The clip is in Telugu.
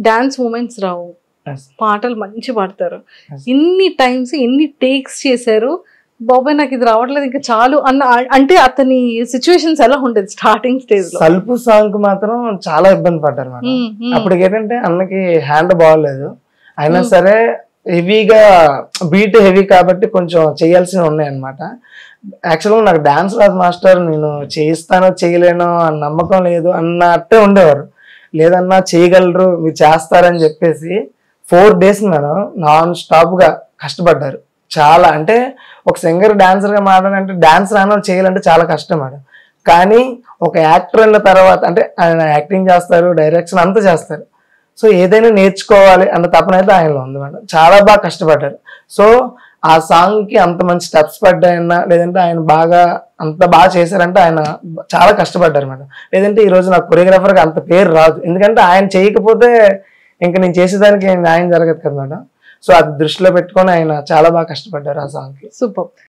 డాన్స్ మూమెంట్స్ రావు, Yes. పాటలు మంచి పాడతారు. Yes. ఇన్ని టైమ్స్ ఎన్ని టేక్స్ చేశారు, బాబాయ్ నాకు ఇది రావట్లేదు ఇంకా చాలు అన్న, అంటే అతని సిచ్యువేషన్స్ ఎలా ఉండేది స్టార్టింగ్ స్టేజ్ లో? సల్పు సాంగ్ మాత్రం చాలా ఇబ్బంది పడ్డారు మేడం. అప్పటికి ఏంటంటే అన్నకి హ్యాండ్ బాగోలేదు, అయినా సరే హెవీగా బీట్ హెవీ కాబట్టి కొంచెం చేయాల్సినవి ఉన్నాయి అనమాట. యాక్చువల్గా నాకు డాన్స్ రాదు మాస్టర్, నేను చేయిస్తానో చేయలేనో అన్న నమ్మకం లేదు అన్నట్టే ఉండేవారు. లేదన్నా చేయగలరు మీరు చేస్తారని చెప్పేసి 4 days మేడం నాన్ స్టాప్ గా కష్టపడ్డారు. చాలా అంటే ఒక సింగర్ డాన్సర్ గా మాట్లాడాలంటే డాన్స్ రాని వాళ్ళు చేయాలంటే చాలా కష్టం మేడం. కానీ ఒక యాక్టర్ అయిన తర్వాత అంటే ఆయన యాక్టింగ్ చేస్తారు, డైరెక్షన్ అంతా చేస్తారు. సో ఏదైనా నేర్చుకోవాలి అన్న తపన అయితే ఆయనలో ఉంది మేడం. చాలా బాగా కష్టపడ్డారు. సో ఆ సాంగ్ కి అంత మంచి స్టెప్స్ పడ్డాయన్నా, లేదంటే ఆయన బాగా అంత బాగా చేశారంటే ఆయన చాలా కష్టపడ్డారు మేడం. లేదంటే ఈ రోజు నాకు కొరియోగ్రాఫర్ గా అంత పేరు రాదు, ఎందుకంటే ఆయన చేయకపోతే ఇంకా నేను చేసేదానికి న్యాయం జరగదు కదా మేడం. సో అది దృష్టిలో పెట్టుకొని ఆయన చాలా బాగా కష్టపడ్డారు ఆ సాంగ్ కి. సూపర్.